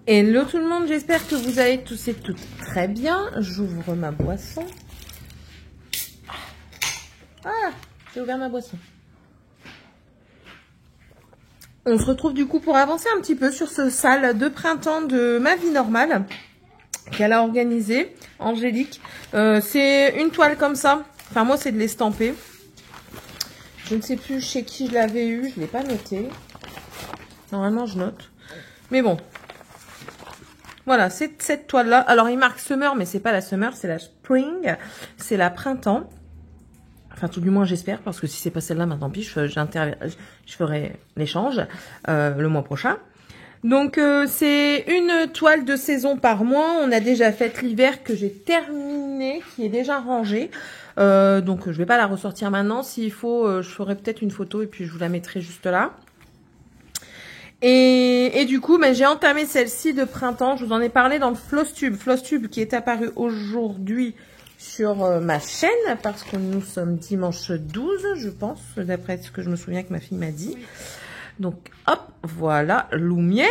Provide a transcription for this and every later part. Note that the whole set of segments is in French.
Hello tout le monde, j'espère que vous allez tous et toutes très bien. J'ouvre ma boisson. Ah, j'ai ouvert ma boisson. On se retrouve du coup pour avancer un petit peu sur ce salle de printemps de ma vie normale qu'elle a organisé, Angélique. C'est une toile comme ça. Enfin moi c'est de l'estamper. Je ne sais plus chez qui je l'avais eu, je ne l'ai pas noté. Normalement je note. Mais bon. Voilà, c'est cette toile-là. Alors, il marque Summer, mais c'est pas la Summer, c'est la Spring. C'est la Printemps. Enfin, tout du moins, j'espère, parce que si c'est pas celle-là, maintenant, pis, je ferai l'échange le mois prochain. Donc, c'est une toile de saison par mois. On a déjà fait l'hiver que j'ai terminé, qui est déjà rangée. Donc, je vais pas la ressortir maintenant. S'il faut, je ferai peut-être une photo et puis je vous la mettrai juste là. Et du coup, j'ai entamé celle-ci de printemps. Je vous en ai parlé dans le Flosstube. Flosstube qui est apparu aujourd'hui sur ma chaîne parce que nous sommes dimanche 12, je pense, d'après ce que je me souviens que ma fille m'a dit. Donc, hop, voilà, lumière.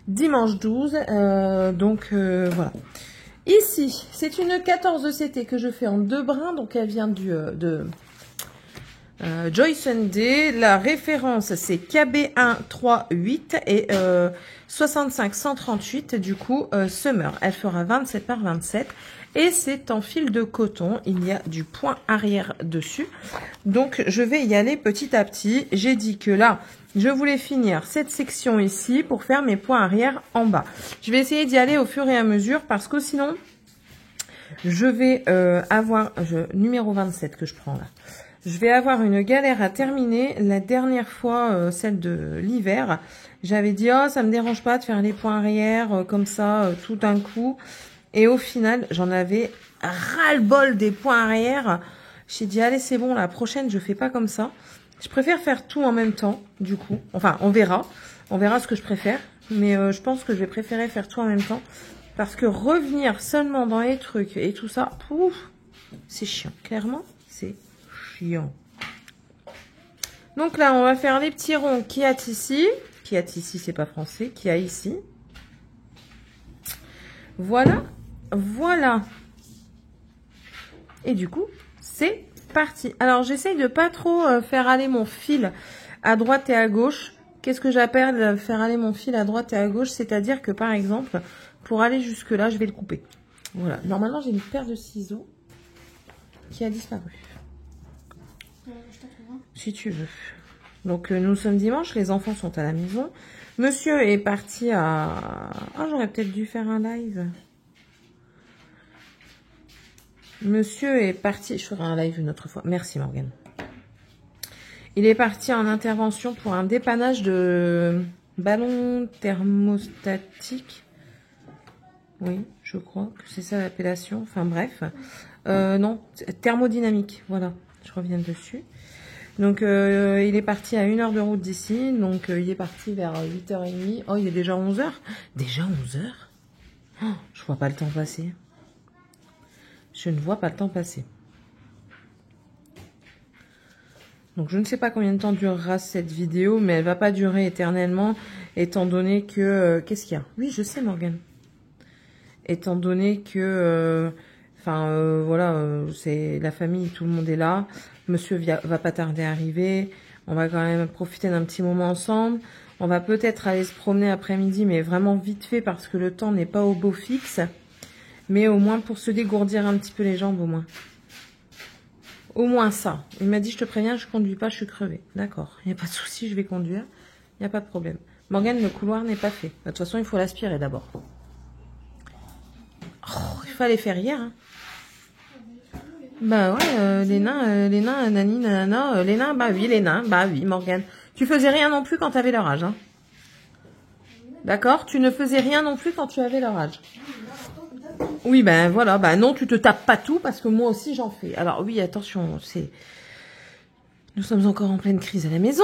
Dimanche 12, voilà. Ici, c'est une 14 CT que je fais en 2 brins. Donc, elle vient de Joy Sunday, la référence c'est KB138 et 65-138 du coup Summer. Elle fera 27 par 27 et c'est en fil de coton. Il y a du point arrière dessus. Donc je vais y aller petit à petit. J'ai dit que là, je voulais finir cette section ici pour faire mes points arrière en bas. Je vais essayer d'y aller au fur et à mesure parce que sinon, je vais avoir... numéro 27 que je prends là. Je vais avoir une galère à terminer. La dernière fois, celle de l'hiver, j'avais dit « Oh, ça me dérange pas de faire les points arrière comme ça, tout d'un coup. » Et au final, j'en avais ras-le-bol des points arrière. J'ai dit « Allez, c'est bon, la prochaine, je fais pas comme ça. » Je préfère faire tout en même temps, du coup. Enfin, on verra. On verra ce que je préfère. Mais je pense que je vais préférer faire tout en même temps. Parce que revenir seulement dans les trucs et tout ça, pouf, c'est chiant. Clairement, c'est chiant. Donc là, on va faire les petits ronds qui a ici. Qui a ici, c'est pas français. Qui a ici. Voilà. Voilà. Et du coup, c'est parti. Alors, j'essaye de pas trop faire aller mon fil à droite et à gauche. Qu'est-ce que j'appelle faire aller mon fil à droite et à gauche? C'est-à-dire que, par exemple, pour aller jusque là, je vais le couper. Voilà. Normalement, j'ai une paire de ciseaux qui a disparu. Si tu veux. Donc, nous sommes dimanche, les enfants sont à la maison. Monsieur est parti à... Ah, j'aurais peut-être dû faire un live. Monsieur est parti... Je ferai un live une autre fois. Merci, Morgane. Il est parti en intervention pour un dépannage de ballon thermostatique. Oui, je crois que c'est ça l'appellation. Enfin, bref. Non, thermodynamique. Voilà, je reviens dessus. Donc, il est parti à 1 heure de route d'ici. Donc, il est parti vers 8h30. Oh, il est déjà 11h. Déjà 11h? Oh, je vois pas le temps passer. Je ne vois pas le temps passer. Donc, je ne sais pas combien de temps durera cette vidéo, mais elle va pas durer éternellement, étant donné que... Qu'est-ce qu'il y a? Oui, je sais, Morgane. Étant donné que... voilà, c'est la famille, tout le monde est là. Monsieur va pas tarder à arriver. On va quand même profiter d'un petit moment ensemble. On va peut-être aller se promener après-midi, mais vraiment vite fait parce que le temps n'est pas au beau fixe. Mais au moins pour se dégourdir un petit peu les jambes, au moins. Au moins ça. Il m'a dit, je te préviens, je conduis pas, je suis crevée. D'accord, il n'y a pas de souci, je vais conduire. Il n'y a pas de problème. Morgane, le couloir n'est pas fait. De toute façon, il faut l'aspirer d'abord. Oh, il fallait faire hier, hein. Bah ouais, les nains, nani, nanana, les nains, bah oui, Morgane. Tu faisais rien non plus quand tu avais leur âge, hein. D'accord? Tu ne faisais rien non plus quand tu avais leur âge. Oui, ben voilà, ben non, tu te tapes pas tout parce que moi aussi j'en fais. Alors oui, attention, c'est... Nous sommes encore en pleine crise à la maison.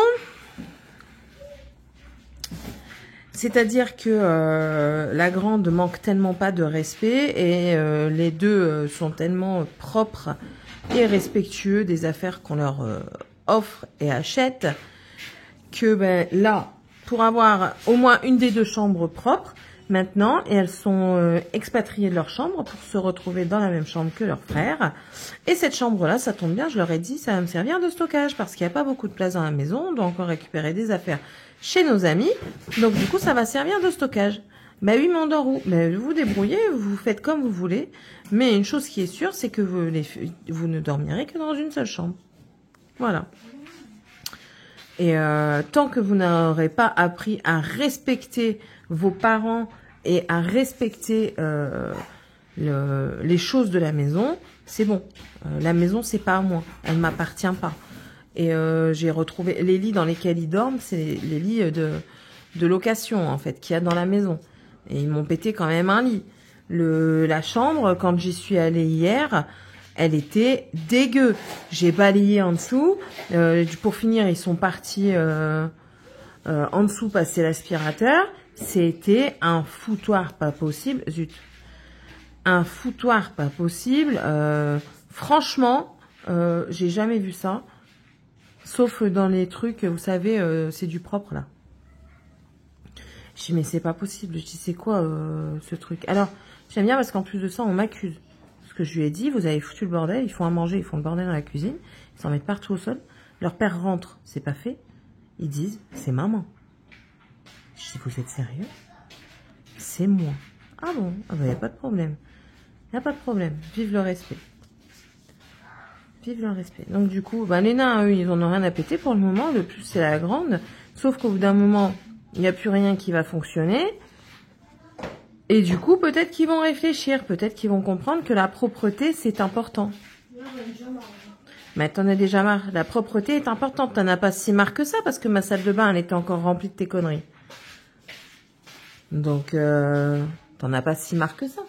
C'est-à-dire que la grande manque tellement pas de respect et les deux sont tellement propres et respectueux des affaires qu'on leur offre et achète que ben là, pour avoir au moins une des deux chambres propres maintenant. Et elles sont expatriées de leur chambre pour se retrouver dans la même chambre que leurs frères. Et cette chambre-là, ça tombe bien, je leur ai dit, ça va me servir de stockage parce qu'il n'y a pas beaucoup de place dans la maison. On doit encore récupérer des affaires chez nos amis. Donc du coup, ça va servir de stockage. Bah oui, mais on dort où? Bah, vous débrouillez, vous faites comme vous voulez. Mais une chose qui est sûre, c'est que vous ne dormirez que dans une seule chambre. Voilà. Et tant que vous n'aurez pas appris à respecter vos parents et à respecter les choses de la maison, c'est bon. La maison, c'est pas à moi. Elle m'appartient pas. Et j'ai retrouvé les lits dans lesquels ils dorment, c'est les lits de location, en fait, qu'il y a dans la maison. Et ils m'ont pété quand même un lit. La chambre, quand j'y suis allée hier, elle était dégueu. J'ai balayé en dessous. Pour finir, ils sont partis en dessous passer l'aspirateur. C'était un foutoir pas possible. Zut. Un foutoir pas possible. Franchement, j'ai jamais vu ça. Sauf dans les trucs, vous savez, c'est du propre là. Je dis mais c'est pas possible. Je dis c'est quoi ce truc? Alors j'aime bien parce qu'en plus de ça on m'accuse. Parce que je lui ai dit vous avez foutu le bordel, ils font à manger, ils font le bordel dans la cuisine, ils s'en mettent partout au sol. Leur père rentre, c'est pas fait. Ils disent c'est maman. Je dis vous êtes sérieux? C'est moi. Ah bon? Ah bah y a pas de problème. Y a pas de problème. Vive le respect. Vive le respect. Donc du coup, bah, les nains, eux, ils en ont rien à péter pour le moment. Le plus, c'est la grande. Sauf qu'au bout d'un moment, il n'y a plus rien qui va fonctionner. Et du coup, peut-être qu'ils vont réfléchir. Peut-être qu'ils vont comprendre que la propreté, c'est important. Mais t'en as déjà marre. La propreté est importante. T'en as pas si marre que ça parce que ma salle de bain, elle était encore remplie de tes conneries. Donc, t'en as pas si marre que ça.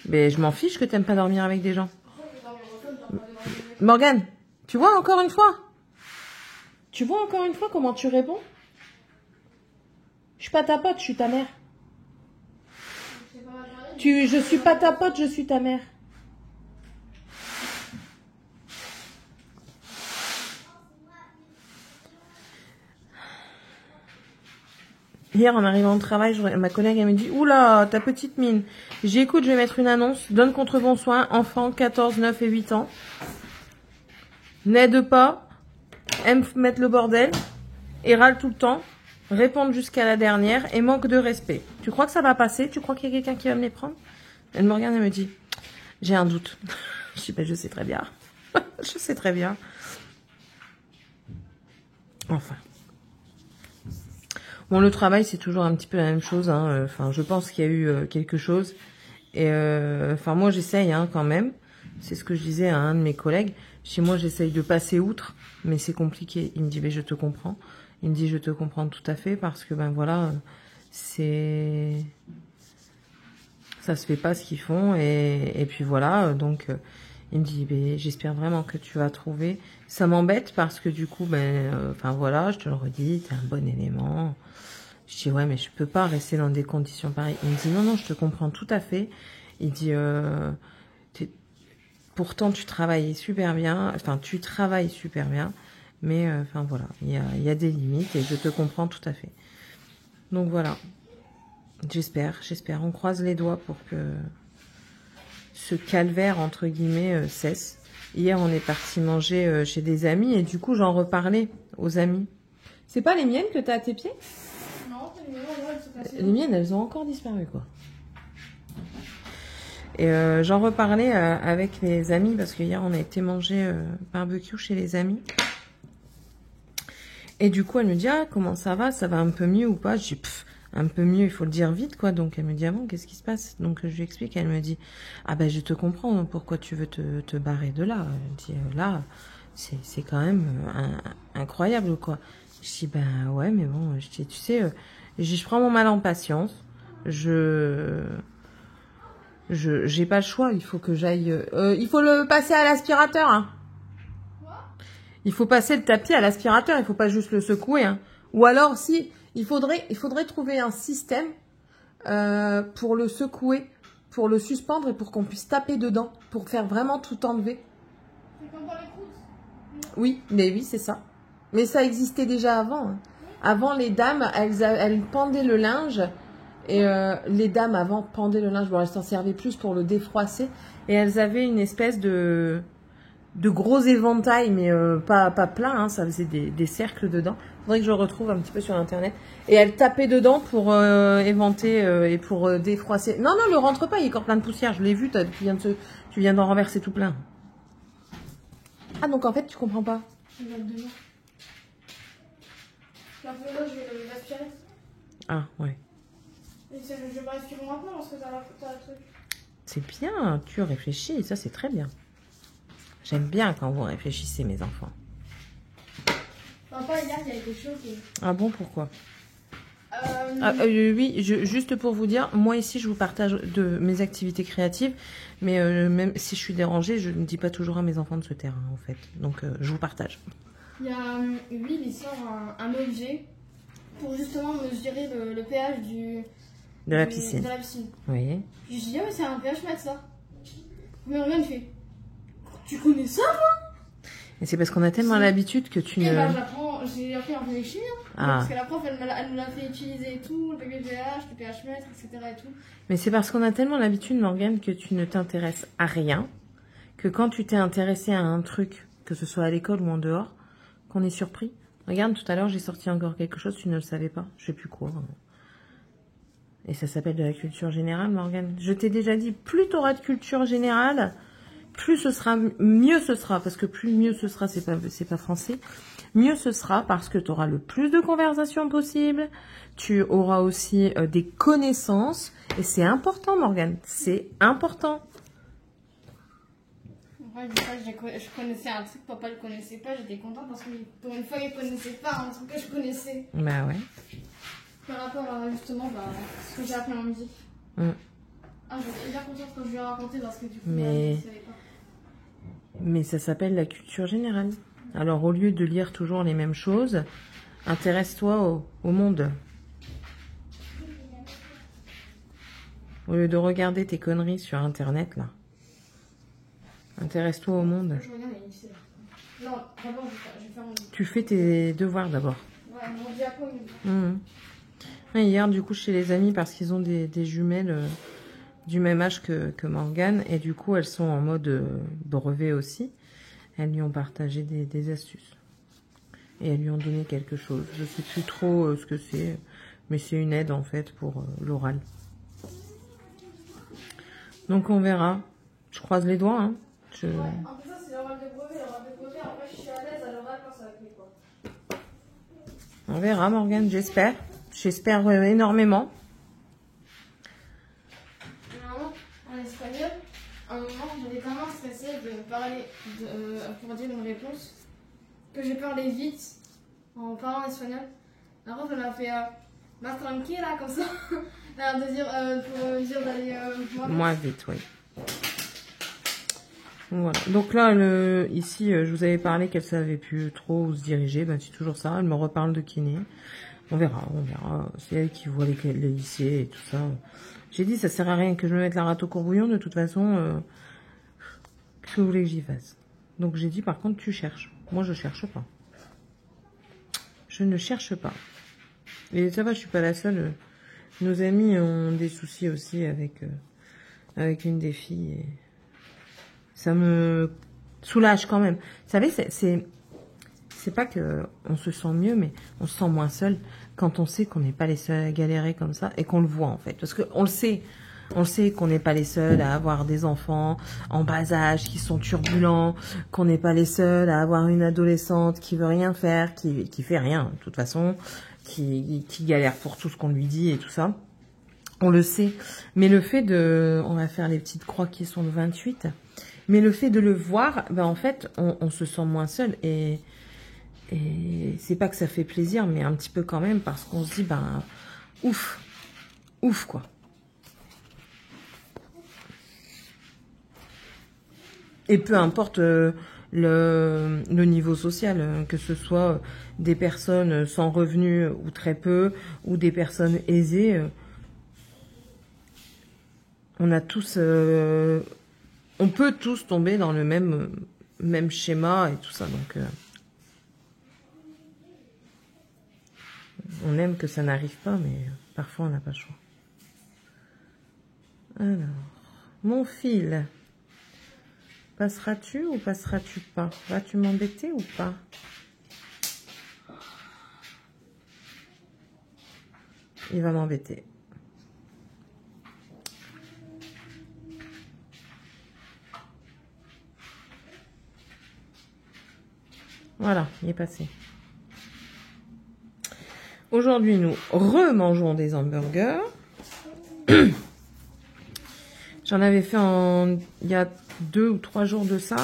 Mais je m'en fiche que t'aimes pas dormir avec des gens. Morgane, tu vois encore une fois? Tu vois encore une fois comment tu réponds? Je suis pas ta pote, je suis ta mère. Je suis pas ta pote, je suis ta mère. Hier, en arrivant au travail, ma collègue, elle me dit « Oula, ta petite mine !» J'écoute, je vais mettre une annonce. Donne contre bon soin, enfants 14, 9 et 8 ans. N'aide pas, aime mettre le bordel, et râle tout le temps, répondent jusqu'à la dernière, et manque de respect. Tu crois que ça va passer? Tu crois qu'il y a quelqu'un qui va me les prendre? Elle me regarde et me dit « J'ai un doute. » Je dis « Ben, je sais très bien. Je sais très bien. » Enfin. Bon, le travail, c'est toujours un petit peu la même chose. Hein. Enfin, je pense qu'il y a eu quelque chose. Et enfin, moi, j'essaye hein, quand même. C'est ce que je disais à un de mes collègues. Chez moi, j'essaye de passer outre, mais c'est compliqué. Il me dit, ben, je te comprends. Il me dit, je te comprends tout à fait parce que, ben voilà, c'est... Ça se fait pas ce qu'ils font. Et puis voilà, donc... il me dit, ben, j'espère vraiment que tu vas trouver. Ça m'embête parce que du coup, ben, enfin voilà, je te le redis, t'es un bon élément. Je dis, ouais, mais je peux pas rester dans des conditions pareilles. Il me dit, non, non, je te comprends tout à fait. Il dit, pourtant tu travailles super bien. Enfin, tu travailles super bien. Mais, enfin voilà, il y a des limites et je te comprends tout à fait. Donc voilà. J'espère. On croise les doigts pour que ce calvaire, entre guillemets, cesse. Hier, on est parti manger chez des amis et du coup, j'en reparlais aux amis. C'est pas les miennes que t'as à tes pieds? Non, c'est les miennes, elles sont cassées. Les miennes, elles ont encore disparu, quoi. Et j'en reparlais avec les amis parce que hier, on a été manger barbecue chez les amis. Et du coup, elle me dit, ah, comment ça va un peu mieux ou pas? Je dis, pff, un peu mieux, il faut le dire vite, quoi. Donc, elle me dit, ah bon, qu'est-ce qui se passe? Donc, je lui explique, elle me dit, ah ben, je te comprends, pourquoi tu veux te barrer de là. Je dis, là, c'est quand même incroyable, quoi. Je dis, ben, ouais, mais bon, je dis, tu sais, je prends mon mal en patience. J'ai pas le choix, il faut que j'aille, il faut le passer à l'aspirateur, hein. Il faut passer le tapis à l'aspirateur, il faut pas juste le secouer, hein. Ou alors, si, il faudrait trouver un système pour le secouer, pour le suspendre et pour qu'on puisse taper dedans, pour faire vraiment tout enlever. C'est comme dans les croûtes? Oui, mais oui, c'est ça. Mais ça existait déjà avant. Hein. Avant, les dames, elles pendaient le linge. Et les dames, avant, pendaient le linge. Bon, elles s'en servaient plus pour le défroisser. Et elles avaient une espèce de gros éventail, mais pas plein. Hein, ça faisait des cercles dedans. Faudrait que je le retrouve un petit peu sur Internet. Et elles tapaient dedans pour éventer et pour défroisser. Non, non, le rentre pas, il est encore plein de poussière. Je l'ai vu, tu viens d'en renverser tout plein. Ah, donc en fait, tu comprends pas. Je vais le mettre demain. Après là, je vais l'aspirer. Ah, ouais. Et je vais pas aspirer maintenant parce que t'as le truc. C'est bien, tu réfléchis, ça c'est très bien. J'aime bien quand vous réfléchissez, mes enfants. Papa, hier, il a été choqué. Ah bon, pourquoi oui, juste pour vous dire, moi ici, je vous partage de mes activités créatives, mais même si je suis dérangée, je ne dis pas toujours à mes enfants de se taire, hein, en fait. Donc, je vous partage. Il y a Will, il sort un objet pour justement mesurer le pH de la piscine. De la piscine. Oui. Je lui dis, ah, mais c'est un pH mètre, ça. Mais regarde, il fait, tu connais ça, moi? Et c'est parce qu'on a tellement l'habitude que tu ne... bah, j'ai appris à réfléchir. Ah. Parce que la prof, elle nous l'a fait utiliser et tout, le pH, le pH mètre, etc. et tout. Mais c'est parce qu'on a tellement l'habitude, Morgane, que tu ne t'intéresses à rien, que quand tu t'es intéressé à un truc, que ce soit à l'école ou en dehors, qu'on est surpris. Regarde, tout à l'heure, j'ai sorti encore quelque chose, tu ne le savais pas. Je sais plus quoi. Et ça s'appelle de la culture générale, Morgane. Je t'ai déjà dit, plus tu auras de culture générale, plus ce sera, mieux ce sera. Parce que plus mieux ce sera, c'est pas français. Mieux ce sera parce que tu auras le plus de conversations possible. Tu auras aussi des connaissances. Et c'est important, Morgane. C'est important. Ouais, je connaissais un truc, papa le connaissait pas, j'étais contente parce que pour une fois il connaissait pas un truc que je connaissais. Bah ouais. Par rapport à justement ce que j'ai appris en midi. Ah, j'étais bien contente quand je lui ai raconté parce que du coup, je savais pas. Mais ça s'appelle la culture générale. Alors au lieu de lire toujours les mêmes choses, intéresse-toi au monde. Au lieu de regarder tes conneries sur Internet, là. Intéresse-toi au monde. Je regarde, mais c'est là. Non, d'abord, je vais faire mon... Tu fais tes devoirs d'abord. Ouais, mon diapo. Hier, du coup, chez les amis, parce qu'ils ont des jumelles du même âge que Morgane, et du coup, elles sont en mode brevet aussi. Elles lui ont partagé des astuces. Et elles lui ont donné quelque chose. Je sais plus trop ce que c'est, mais c'est une aide, en fait, pour l'oral. Donc, on verra. Je croise les doigts, hein. Ouais, en plus, ça, c'est l'oral de brevet. L'oral de brevet, après, je suis à l'aise à l'oral quand ça va être quoi. On verra, Morgane, j'espère. J'espère énormément. Normalement, en espagnol, à un moment, j'avais tellement stressé de parler, pour dire une réponse, que j'ai parlé vite en parlant espagnol. La prof, elle m'a fait más tranquila, comme ça. Alors, de dire, pour dire d'aller moins vite, oui. Voilà. Donc là, ici, je vous avais parlé qu'elle savait plus trop où se diriger. Ben, c'est toujours ça. Elle me reparle de kiné. On verra. C'est elle qui voit les lycées et tout ça. J'ai dit, ça sert à rien que je me mette la rate au courbouillon. De toute façon, qu'est-ce que vous voulez que j'y fasse? Donc j'ai dit, par contre, tu cherches. Moi, je cherche pas. Je ne cherche pas. Et ça va, je suis pas la seule. Nos amis ont des soucis aussi avec une des filles. Et ça me soulage quand même. Vous savez, c'est pas que on se sent mieux, mais on se sent moins seul quand on sait qu'on n'est pas les seuls à galérer comme ça et qu'on le voit en fait. Parce que on le sait qu'on n'est pas les seuls à avoir des enfants en bas âge qui sont turbulents, qu'on n'est pas les seuls à avoir une adolescente qui veut rien faire, qui fait rien de toute façon, qui galère pour tout ce qu'on lui dit et tout ça. On le sait. Mais le fait on va faire les petites croix qui sont le 28. Mais le fait de le voir, ben en fait, on se sent moins seul. Et c'est pas que ça fait plaisir, mais un petit peu quand même, parce qu'on se dit, ben, ouf, quoi. Et peu importe le niveau social, que ce soit des personnes sans revenus ou très peu, ou des personnes aisées, on a tous... on peut tous tomber dans le même schéma et tout ça, donc... Donc voilà, donc là, ici, je vous avais parlé qu'elle savait plus pour le devoir d'abord. Je vais faire mon devoir. Ouais, mon diapo. Ouais, on verra. C'est elle qui voit les questions. Ouais, en plus, ça, c'est l'oral de brevet. Alors, après, je suis à l'aise à l'oral quand ça va être quoi. On verra. On aime que ça n'arrive pas, mais parfois on n'a pas le choix. Alors, mon fil, passeras-tu ou passeras-tu pas? Vas-tu m'embêter ou pas? Il va m'embêter. Voilà, il est passé. Aujourd'hui, nous remangeons des hamburgers. J'en avais fait il y a 2 ou 3 jours de ça.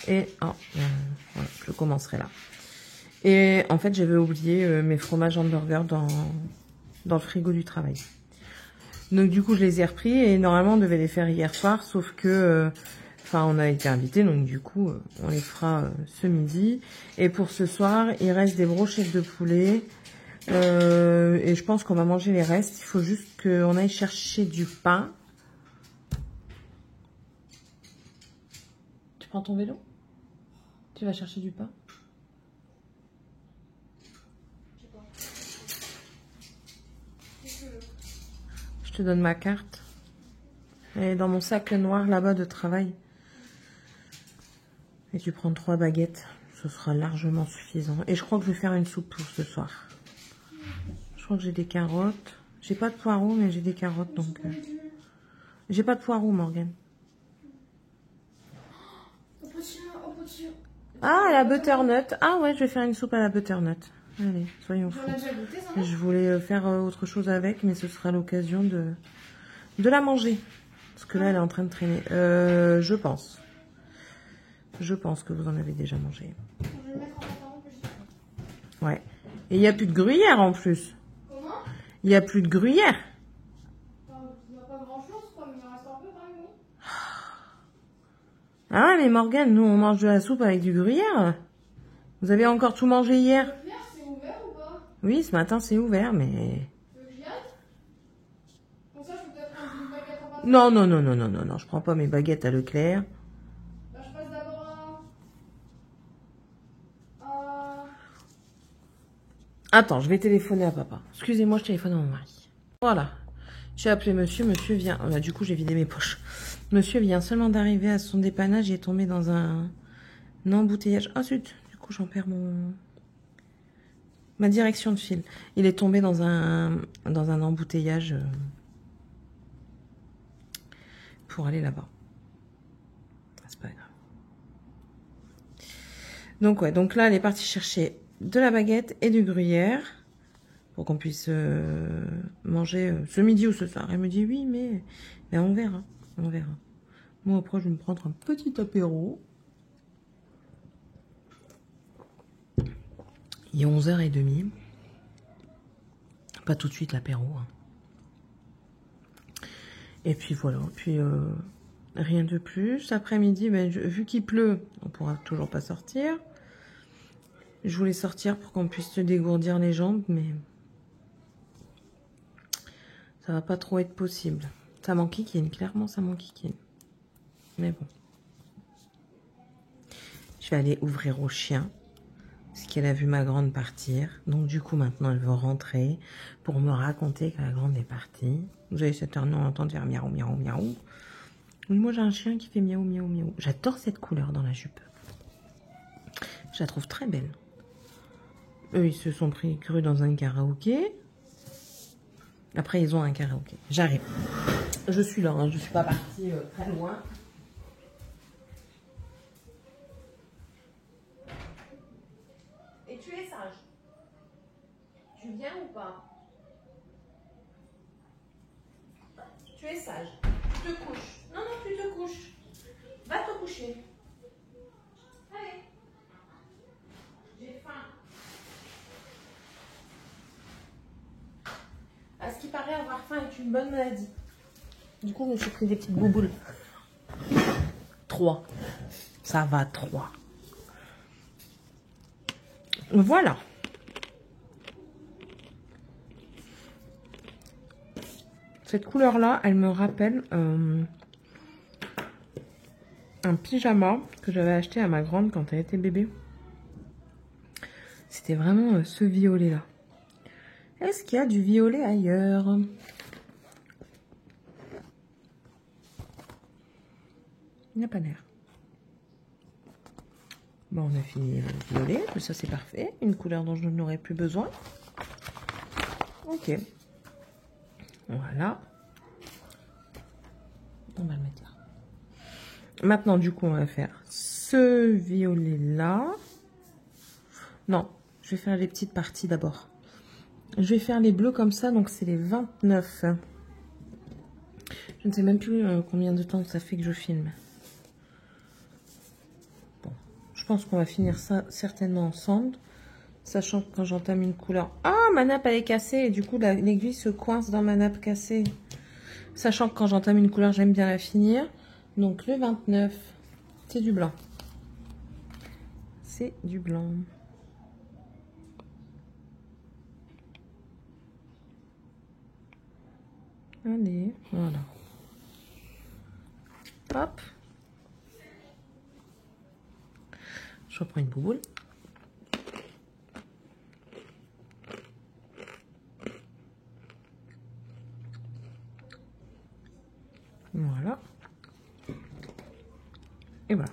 Et voilà, je commencerai là. Et en fait, j'avais oublié mes fromages hamburgers dans le frigo du travail. Donc du coup, je les ai repris et normalement, on devait les faire hier soir. Sauf que, on a été invités. Donc du coup, on les fera ce midi. Et pour ce soir, il reste des brochettes de poulet. Et je pense qu'on va manger les restes. Il faut juste qu'on aille chercher du pain. Tu prends ton vélo? Tu vas chercher du pain? Je te donne ma carte. Elle est dans mon sac noir là-bas de travail. Et tu prends 3 baguettes. Ce sera largement suffisant. Et je crois que je vais faire une soupe pour ce soir. Je crois que j'ai des carottes. J'ai pas de poireaux, mais j'ai des carottes. Donc, j'ai pas de poireaux, Morgane. Ah, la butternut. Ah ouais, je vais faire une soupe à la butternut. Allez, soyons fous. Je voulais faire autre chose avec, mais ce sera l'occasion de la manger. Parce que là, elle est en train de traîner. Je pense. Je pense que vous en avez déjà mangé. Ouais. Et il n'y a plus de gruyère en plus. Comment? Il n'y a plus de gruyère. Il n'y a pas grand-chose, quoi, mais il en reste un peu quand même, oui. Ah ouais, mais Morgane, nous, on mange de la soupe avec du gruyère. Vous avez encore tout mangé hier? Le clair, c'est ouvert ou pas? Oui, ce matin, c'est ouvert, mais... Le grillade? Comme ça, je peux peut-être prendre une baguette en passant. Non, non, non, non, non, non, non, je prends pas mes baguettes à Leclerc. Bah, je passe d'abord Attends, je vais téléphoner à papa. Excusez-moi, je téléphone à mon mari. Voilà. J'ai appelé monsieur, monsieur vient... Bah, du coup, j'ai vidé mes poches. Monsieur vient seulement d'arriver à son dépannage. Il est tombé dans un embouteillage. Ah, zut. Du coup, j'en perds ma direction de fil. Il est tombé dans un embouteillage pour aller là-bas. C'est pas grave. Donc, ouais. Donc là, elle est partie chercher de la baguette et du gruyère pour qu'on puisse manger ce midi ou ce soir. Elle me dit oui, mais on verra. On verra. Moi, après, je vais me prendre un petit apéro. Il est 11h30. Pas tout de suite l'apéro. Hein. Et puis voilà. Puis rien de plus. Après-midi, vu qu'il pleut, on pourra toujours pas sortir. Je voulais sortir pour qu'on puisse se dégourdir les jambes, mais ça va pas trop être possible. Ça m'enquiquine, clairement ça m'enquiquine. Mais bon. Je vais aller ouvrir au chien, parce qu'elle a vu ma grande partir. Donc du coup maintenant elle veut rentrer pour me raconter que la grande est partie. Vous avez cette heure, on entend dire miaou, miaou, miaou. Moi j'ai un chien qui fait miaou, miaou, miaou. J'adore cette couleur dans la jupe. Je la trouve très belle. Eux, ils se sont pris cru dans un karaoké. Après, ils ont un karaoké. J'arrive. Je suis là, hein. Je ne suis pas partie très loin. Et tu es sage. Tu viens ou pas? Tu es sage. Tu te couches. Non, non, tu te couches. Va te coucher. Allez. J'ai faim. À ce qui paraît, avoir faim est une bonne maladie. Du coup, je me suis pris des petites bouboules. 3. Ça va, 3. Voilà. Cette couleur-là, elle me rappelle un pyjama que j'avais acheté à ma grande quand elle était bébé. C'était vraiment ce violet-là. Est-ce qu'il y a du violet ailleurs? Il n'y a pas l'air. Bon, on a fini le violet, mais ça c'est parfait. Une couleur dont je n'aurai plus besoin. Ok. Voilà. On va le mettre là. Maintenant, du coup, on va faire ce violet-là. Non, je vais faire les petites parties d'abord. Je vais faire les bleus comme ça, donc c'est les 29. Je ne sais même plus combien de temps ça fait que je filme. Bon, je pense qu'on va finir ça certainement ensemble. Sachant que quand j'entame une couleur... Ah, ma nappe elle est cassée et du coup l'aiguille se coince dans ma nappe cassée. Sachant que quand j'entame une couleur, j'aime bien la finir. Donc le 29, c'est du blanc. C'est du blanc. Allez, voilà. Hop. Je reprends une bouboule. Voilà. Et voilà.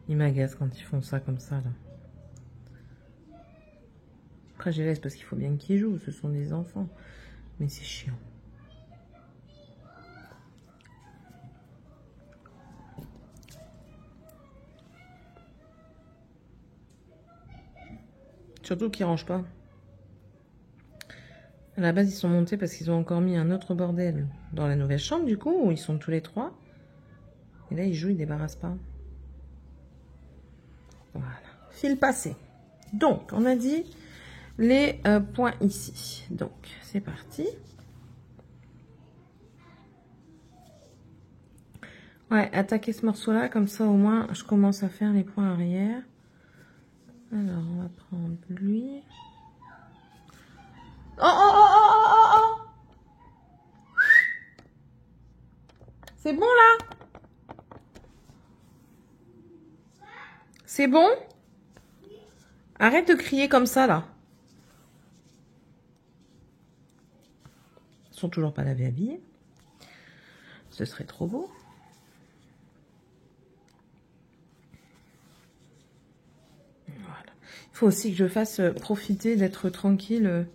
Ils m'agacent quand ils font ça comme ça, là. Après, je les laisse parce qu'il faut bien qu'ils jouent. Ce sont des enfants. Mais c'est chiant. Surtout qu'ils rangent pas. À la base, ils sont montés parce qu'ils ont encore mis un autre bordel dans la nouvelle chambre, du coup, où ils sont tous les trois. Et là, ils jouent, ils débarrassent pas. Voilà. Fil passé. Donc, on a dit les points ici. Donc, c'est parti. Ouais, attaquer ce morceau-là, comme ça, au moins, je commence à faire les points arrière. Alors, on va prendre lui. Oh, oh, oh, oh, oh, oh, oh. C'est bon, là? C'est bon? Arrête de crier comme ça, là. Ils sont toujours pas lavés habillés. Ce serait trop beau. Voilà. Il faut aussi que je fasse profiter d'être tranquille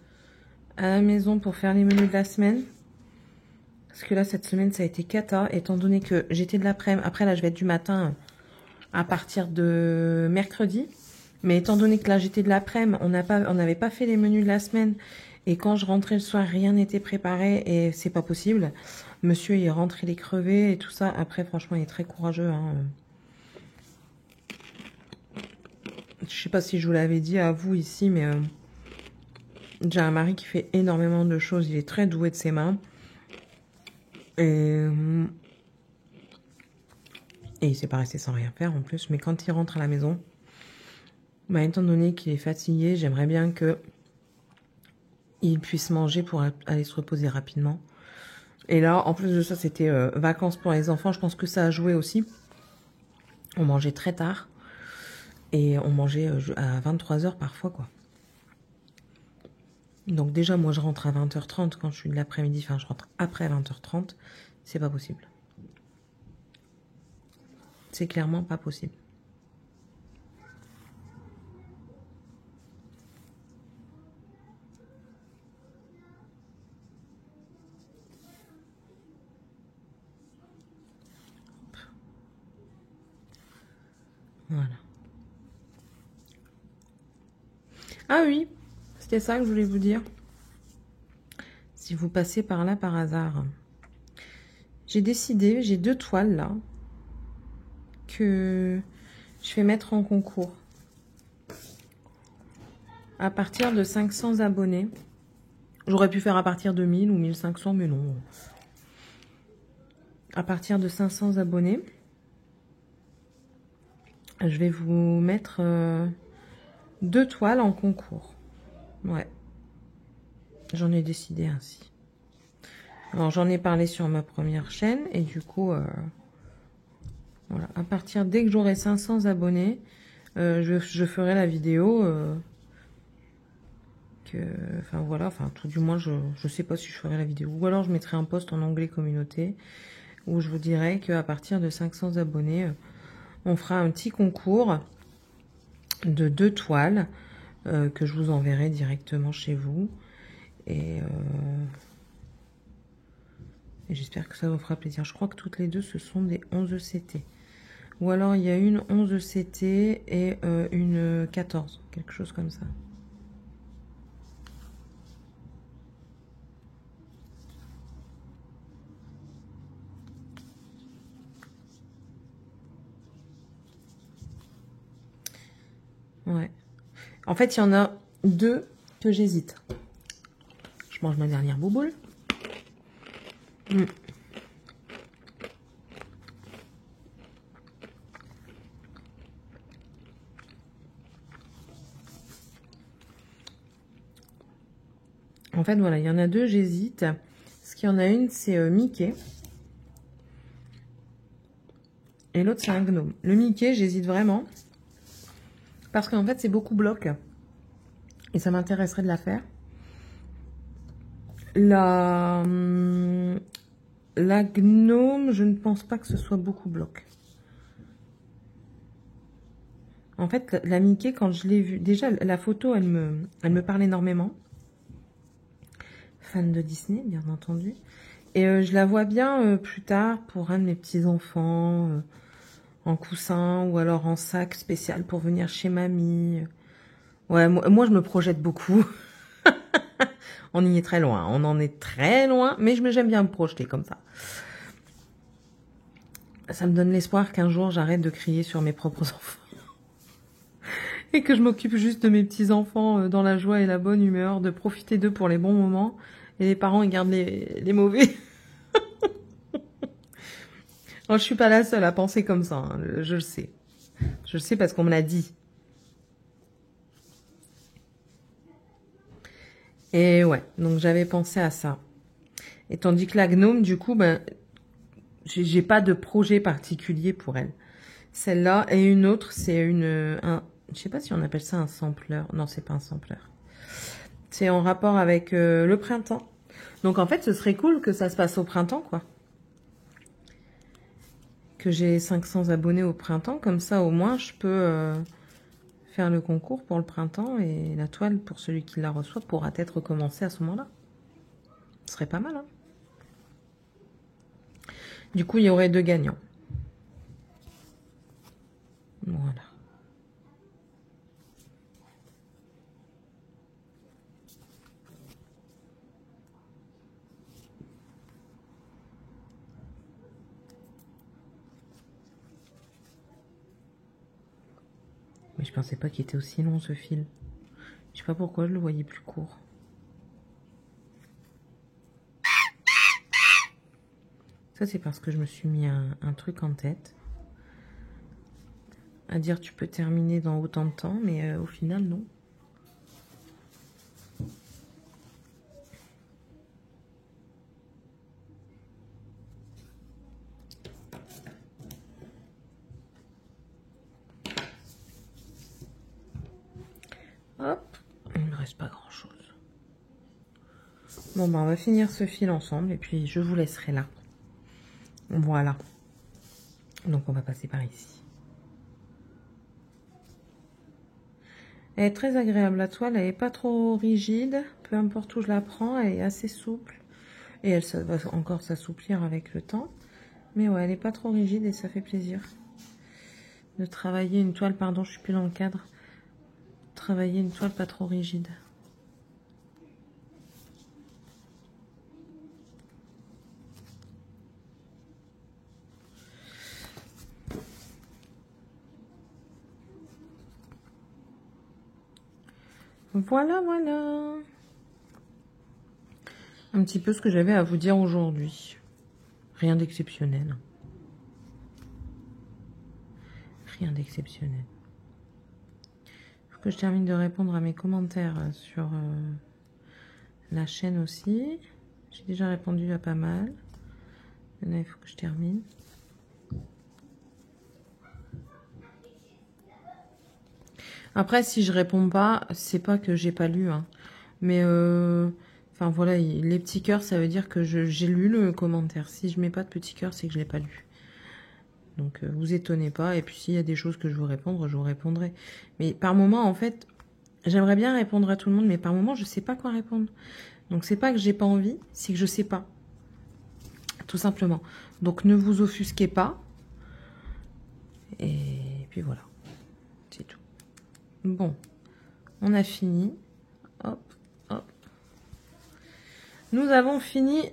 à la maison pour faire les menus de la semaine. Parce que là, cette semaine, ça a été cata, étant donné que j'étais de l'après-midi. Après, là, je vais être du matin à partir de mercredi. Mais étant donné que là, j'étais de l'après-midi, on n'avait pas fait les menus de la semaine. Et quand je rentrais le soir, rien n'était préparé et c'est pas possible. Monsieur, il est rentré les crevés et tout ça. Après, franchement, il est très courageux. Hein. Je sais pas si je vous l'avais dit à vous ici, mais j'ai un mari qui fait énormément de choses. Il est très doué de ses mains. Et il s'est pas resté sans rien faire en plus. Mais quand il rentre à la maison, bah, étant donné qu'il est fatigué, j'aimerais bien que il puisse manger pour aller se reposer rapidement. Et là, en plus de ça, c'était vacances pour les enfants. Je pense que ça a joué aussi. On mangeait très tard. Et on mangeait à 23h parfois, quoi. Donc déjà, moi, je rentre à 20h30 quand je suis de l'après-midi. Enfin, je rentre après 20h30. C'est pas possible. C'est clairement pas possible. Voilà. Ah oui, c'était ça que je voulais vous dire. Si vous passez par là par hasard, j'ai décidé, j'ai 2 toiles là, que je vais mettre en concours. À partir de 500 abonnés. J'aurais pu faire à partir de 1000 ou 1500, mais non. À partir de 500 abonnés, je vais vous mettre 2 toiles en concours. Ouais. J'en ai décidé ainsi. Alors, j'en ai parlé sur ma première chaîne. Et du coup, voilà. À partir, dès que j'aurai 500 abonnés, je ferai la vidéo... enfin voilà, enfin tout du moins je sais pas si je ferai la vidéo, ou alors je mettrai un post en onglet communauté où je vous dirai qu'à partir de 500 abonnés on fera un petit concours de 2 toiles que je vous enverrai directement chez vous et j'espère que ça vous fera plaisir. Je crois que toutes les deux ce sont des 11 CT, ou alors il y a une 11 CT et une 14, quelque chose comme ça. Ouais. En fait, il y en a 2 que j'hésite. Je mange ma dernière bouboule. En fait, voilà, il y en a 2, j'hésite. Parce qu'il y en a une, c'est Mickey. Et l'autre, c'est un gnome. Le Mickey, j'hésite vraiment. Parce qu'en fait, c'est beaucoup bloc. Et ça m'intéresserait de la faire. La gnome, je ne pense pas que ce soit beaucoup bloc. En fait, la Mickey, quand je l'ai vue... Déjà, la photo, elle me parle énormément. Fan de Disney, bien entendu. Et je la vois bien plus tard pour un de mes petits-enfants... en coussin ou alors en sac spécial pour venir chez mamie. Ouais, moi je me projette beaucoup. On y est très loin, on en est très loin, mais j'aime bien me projeter comme ça. Ça me donne l'espoir qu'un jour j'arrête de crier sur mes propres enfants. Et que je m'occupe juste de mes petits-enfants dans la joie et la bonne humeur, de profiter d'eux pour les bons moments. Et les parents, ils gardent les mauvais. Alors, je suis pas la seule à penser comme ça, hein, je le sais. Je le sais parce qu'on me l'a dit. Et ouais, donc j'avais pensé à ça. Et tandis que la gnome, du coup, ben, j'ai pas de projet particulier pour elle. Celle-là et une autre, c'est je sais pas si on appelle ça un sampleur. Non, c'est pas un sampleur. C'est en rapport avec le printemps. Donc en fait, ce serait cool que ça se passe au printemps, quoi. Que j'ai 500 abonnés au printemps, comme ça au moins je peux faire le concours pour le printemps et la toile pour celui qui la reçoit pourra être commencée à ce moment-là. Ce serait pas mal, hein. Du coup, il y aurait 2 gagnants. Voilà. Mais je pensais pas qu'il était aussi long ce fil. Je sais pas pourquoi je le voyais plus court. Ça, c'est parce que je me suis mis un truc en tête. À dire tu peux terminer dans autant de temps, mais au final, non. Hop, il ne me reste pas grand-chose. Bon, ben, on va finir ce fil ensemble et puis je vous laisserai là. Voilà. Donc, on va passer par ici. Elle est très agréable, la toile, elle n'est pas trop rigide. Peu importe où je la prends, elle est assez souple. Et elle ça va encore s'assouplir avec le temps. Mais ouais, elle n'est pas trop rigide et ça fait plaisir. De travailler une toile, pardon, je suis plus dans le cadre. Travailler une toile pas trop rigide. Voilà, voilà. Un petit peu ce que j'avais à vous dire aujourd'hui. Rien d'exceptionnel. Rien d'exceptionnel. Il faut que je termine de répondre à mes commentaires sur la chaîne aussi. J'ai déjà répondu à pas mal. Là, il faut que je termine. Après, si je réponds pas, c'est pas que j'ai pas lu, hein. Mais enfin voilà, les petits cœurs, ça veut dire que j'ai lu le commentaire. Si je mets pas de petits cœurs, c'est que je l'ai pas lu. Donc vous étonnez pas. Et puis s'il y a des choses que je veux répondre, je vous répondrai. Mais par moment, en fait, j'aimerais bien répondre à tout le monde, mais par moment, je sais pas quoi répondre. Donc c'est pas que j'ai pas envie, c'est que je sais pas. Tout simplement. Donc ne vous offusquez pas. Et puis voilà. C'est tout. Bon. On a fini. Hop, hop. Nous avons fini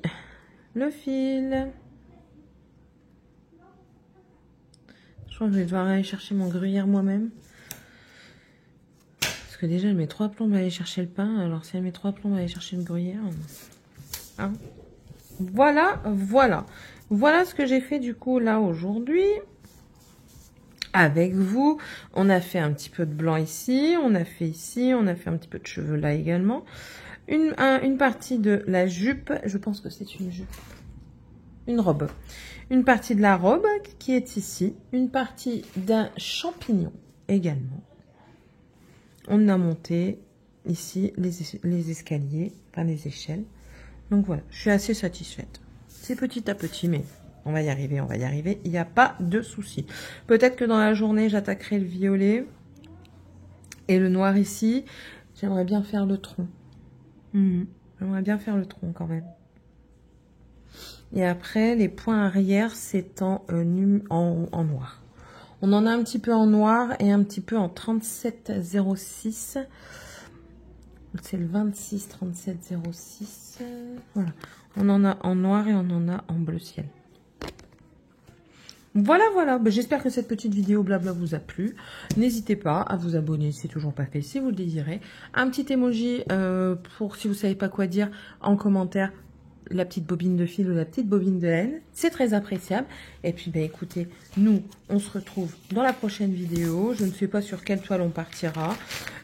le fil. Je crois que je vais devoir aller chercher mon gruyère moi-même. Parce que déjà, elle met 3 plombes à aller chercher le pain. Alors si elle met 3 plombes à aller chercher le gruyère... Hein. Voilà, voilà. Voilà ce que j'ai fait du coup là aujourd'hui. Avec vous, on a fait un petit peu de blanc ici, on a fait ici, on a fait un petit peu de cheveux là également. Une partie de la jupe, je pense que c'est une jupe, une robe. Une partie de la robe qui est ici, une partie d'un champignon également. On a monté ici les escaliers, enfin les échelles. Donc voilà, je suis assez satisfaite. C'est petit à petit, mais... on va y arriver, on va y arriver. Il n'y a pas de souci. Peut-être que dans la journée, j'attaquerai le violet et le noir ici. J'aimerais bien faire le tronc. J'aimerais bien faire le tronc quand même. Et après, les points arrière, c'est en noir. On en a un petit peu en noir et un petit peu en 3706. C'est le 26 3706. Voilà. On en a en noir et on en a en bleu ciel. Voilà, voilà. J'espère que cette petite vidéo blabla vous a plu. N'hésitez pas à vous abonner si c'est toujours pas fait, si vous le désirez. Un petit emoji pour si vous savez pas quoi dire en commentaire. La petite bobine de fil ou la petite bobine de laine. C'est très appréciable. Et puis, écoutez, nous, on se retrouve dans la prochaine vidéo. Je ne sais pas sur quelle toile on partira.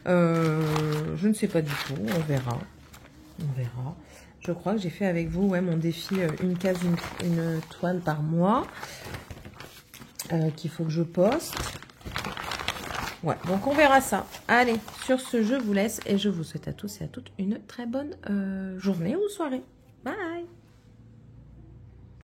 Je ne sais pas du tout. On verra. On verra. Je crois que j'ai fait avec vous mon défi une case, une toile par mois. Qu'il faut que je poste. Ouais, donc on verra ça. Allez, sur ce, je vous laisse et je vous souhaite à tous et à toutes une très bonne journée ou soirée. Bye!